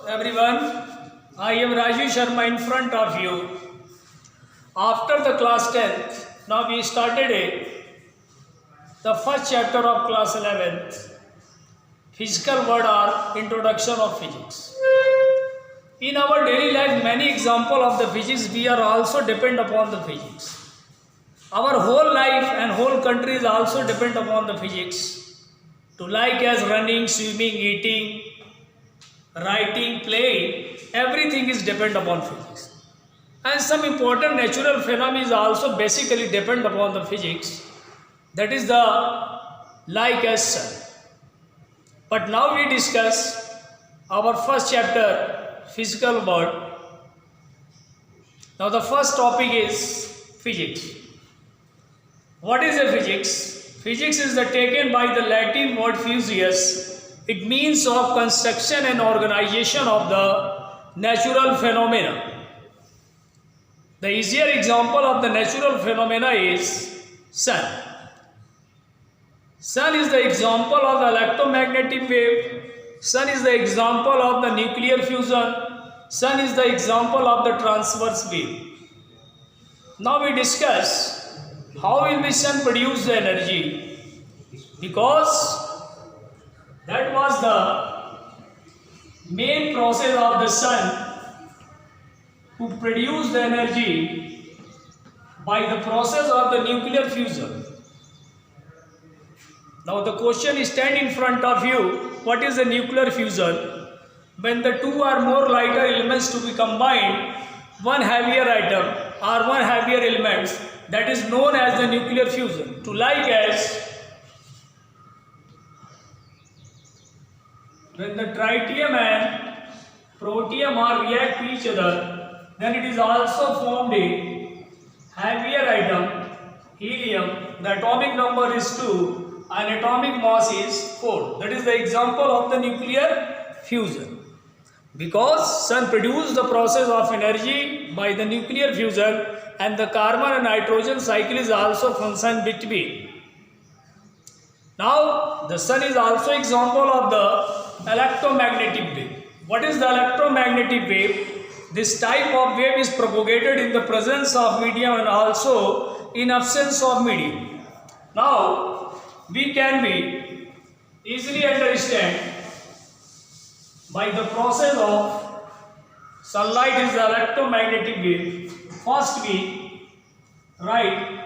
everyone. I am Rajesh Sharma in front of you. After the class 10th, now we started the first chapter of class 11th, physical word or introduction of physics. In our daily life, many examples of the physics we are also depend upon the physics. Our whole life and whole country is also depend upon the physics. To like as running, swimming, eating, writing, playing, everything is depend upon physics. And some important natural phenomena also basically depend upon the physics. That is the like as sun. But now we discuss our first chapter, physical world. Now the first topic is physics. What is a physics? Physics is taken by the Latin word physius. It means of construction and organization of the natural phenomena. The easier example of the natural phenomena is sun. Sun is the example of the electromagnetic wave. Sun is the example of the nuclear fusion. Sun is the example of the transverse wave. Now we discuss how will the sun produce the energy, because that was the main process of the sun to produce the energy by the process of the nuclear fusion. Now the question is stand in front of you, what is the nuclear fusion? When the two or more lighter elements to be combined, one heavier atom or one heavier element, that is known as the nuclear fusion. To like as when the tritium and protium are react to each other, then it is also formed a heavier atom, helium. The atomic number is 2 and atomic mass is 4. That is the example of the nuclear fusion. Because sun produces the process of energy by the nuclear fusion, and the carbon and nitrogen cycle is also function between. Now the sun is also example of the electromagnetic wave. What is the electromagnetic wave? This type of wave is propagated in the presence of medium and also in absence of medium. Now we can be easily understand by the process of sunlight is the electromagnetic wave. First we write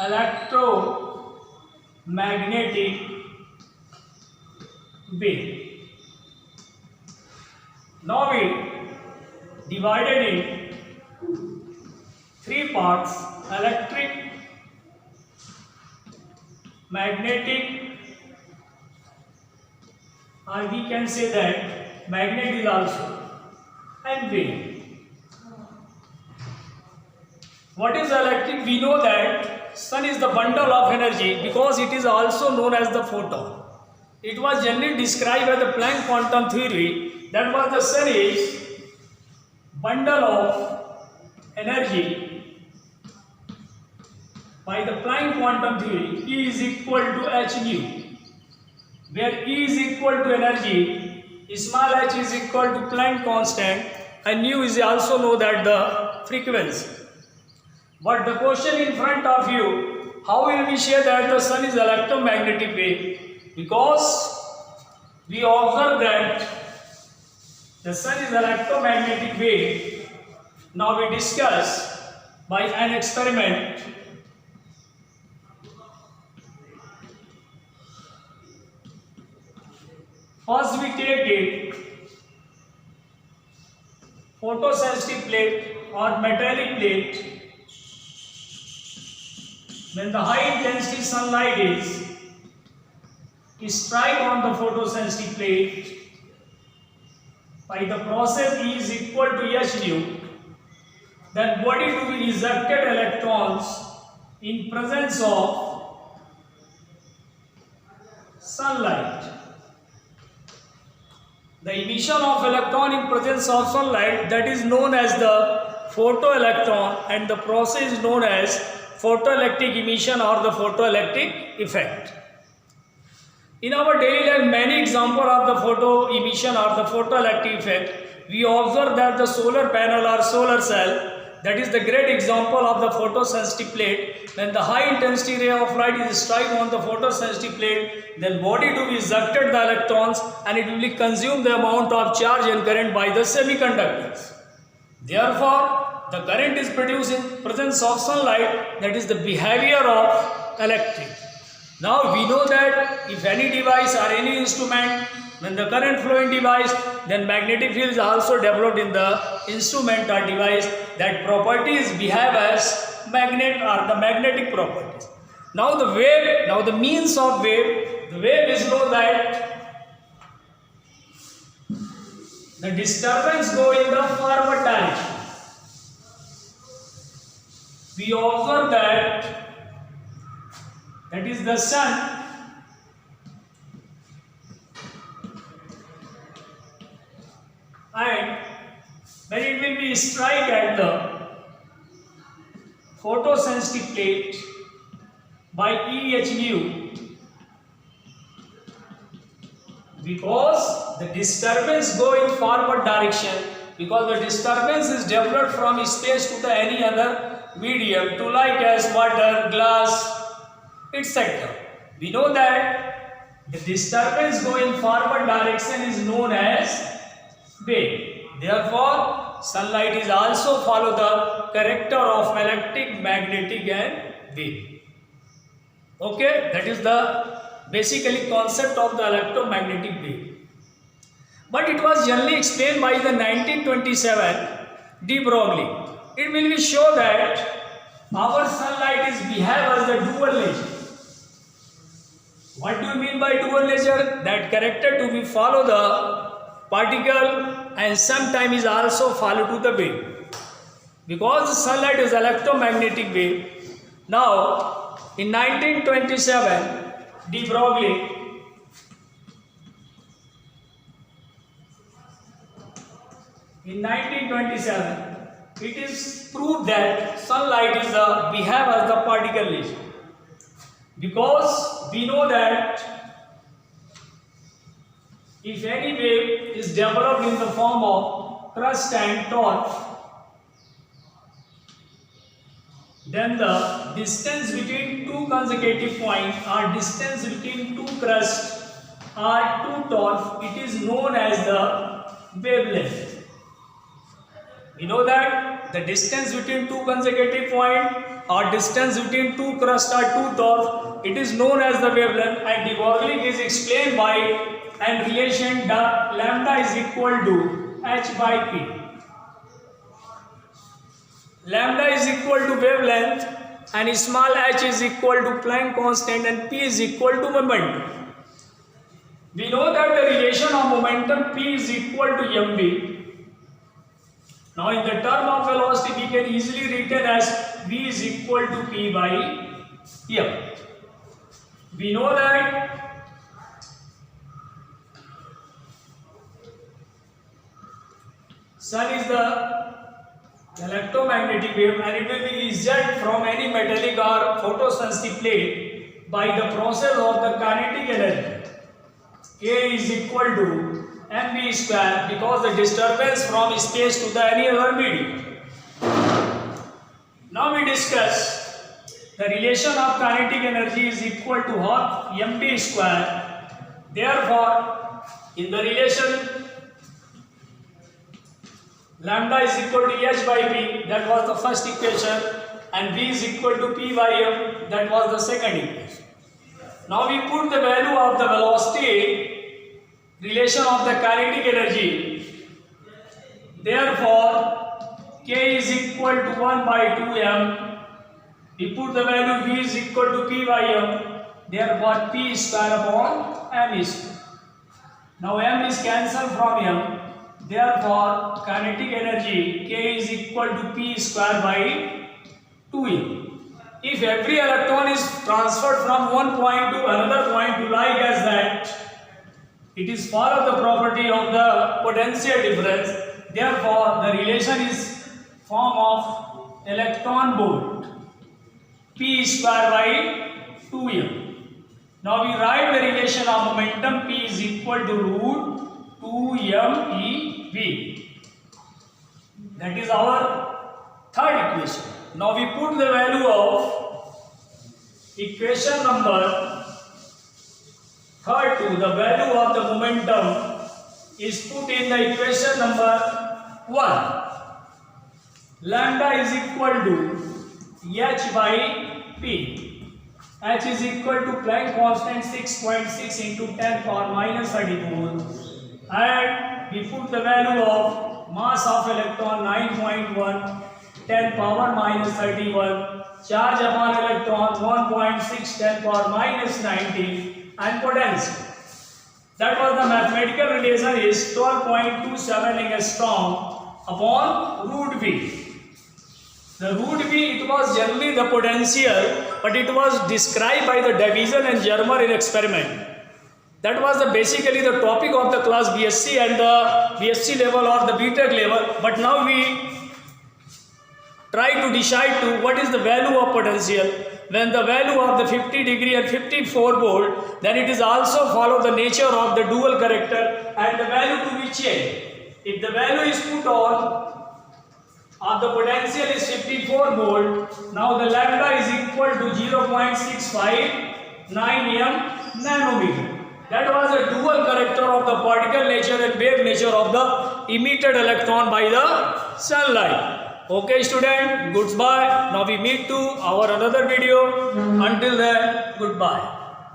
electromagnetic wave. Now we divided in 3 parts: electric, magnetic, or we can say that magnet is also, and wave. What is electric? We know that sun is the bundle of energy because it is also known as the photon. It was generally described by the Planck quantum theory, that was the sun is bundle of energy by the Planck quantum theory. E is equal to h nu, where E is equal to energy, small h is equal to Planck constant, and nu is also known as the frequency. But the question in front of you, how will we say that the sun is electromagnetic wave? Because we observe that the sun is electromagnetic wave. Now we discuss by an experiment. First we take a photosensitive plate or metallic plate. When the high intensity sunlight is strike on the photosensitive plate, by the process E is equal to h nu, then body to be ejected electrons in presence of sunlight. The emission of electron in presence of sunlight, that is known as the photoelectron, and the process is known as photoelectric emission or the photoelectric effect. In our daily life, many examples of the photo emission or the photoelectric effect. We observe that the solar panel or solar cell, that is the great example of the photosensitive plate. When the high intensity ray of light is strike on the photosensitive plate, then body to be ejected the electrons and it will consume the amount of charge and current by the semiconductors. Therefore, the current is produced in presence of sunlight, that is the behavior of electric. Now we know that if any device or any instrument, when the current flowing device, then magnetic field is also developed in the instrument or device. That properties behave as magnet or the magnetic properties. Now the wave, now the means of wave, the wave is know that the disturbance go in the forward direction. We observe that is the sun, and when it will be strike at the photosensitive plate by EH nu, because the disturbance go in forward direction, because the disturbance is developed from space to the any other medium, to like as water, glass, etc. We know that the disturbance going forward direction is known as wave. Therefore, sunlight is also follow the character of electric, magnetic and wave. Okay, that is the basically concept of the electromagnetic wave. But it was generally explained by the 1927 de Broglie. It will be show that our sunlight is behave as the dual nature. What do you mean by dual nature? That character to be follow the particle and sometimes is also follow to the wave. Because the sunlight is electromagnetic wave. Now in 1927 de Broglie in 1927 it is proved that sunlight is behave as the particle nature. Because we know that if any wave is developed in the form of crust and torch, then the distance between two consecutive points or distance between two crusts or two torch, it is known as the wavelength. We know that the distance between two consecutive points or distance between two crusts or two torch, it is known as the wavelength, and de Broglie is explained by and relation lambda is equal to h by p. Lambda is equal to wavelength and small h is equal to Planck constant and p is equal to momentum. We know that the relation of momentum p is equal to mv. Now in the term of velocity we can easily written as v is equal to p by m. We know that sun is the electromagnetic wave and it will be ejected from any metallic or photosensitive plate by the process of the kinetic energy. K is equal to mv square because the disturbance from space to the any other medium. Now we discuss the relation of kinetic energy is equal to half mv square. Therefore, in the relation lambda is equal to h by p, that was the first equation, and v is equal to p by m, that was the second equation. Now we put the value of the velocity relation of the kinetic energy. Therefore, k is equal to 1 by 2m. We put the value v is equal to p by m. Therefore, p square upon m square. Now m is cancelled from m. Therefore, kinetic energy k is equal to p square by 2m. If every electron is transferred from one point to another point to like as that, it is follow the property of the potential difference. Therefore, the relation is form of electron volt p square by 2m. Now we write the relation of momentum P is equal to root 2 MEV. That is our third equation. Now we put the value of equation number third to the value of the momentum is put in the equation number 1. Lambda is equal to h by p. H is equal to Planck constant 6.6 into 10 power minus 34, and we put the value of mass of electron 9.1, 10 power minus 31, charge upon electron 1.6, 10 power minus 19, and potential. That was the mathematical relation is 12.27 angstrom upon root V. The root V, it was generally the potential, but it was described by the Davison and Germer in experiment. That was basically the topic of the class BSc and the BSc level or the BTech level. But now we try to decide to what is the value of potential. When the value of the 50 degree and 54 volt, then it is also follow the nature of the dual character and the value to be changed. If the value is put on of the potential is 54 volt, now the lambda is equal to 0.659 nanometer. That was the dual character of the particle nature and wave nature of the emitted electron by the sunlight. Okay student, goodbye. Now we meet to our another video. Until then, goodbye.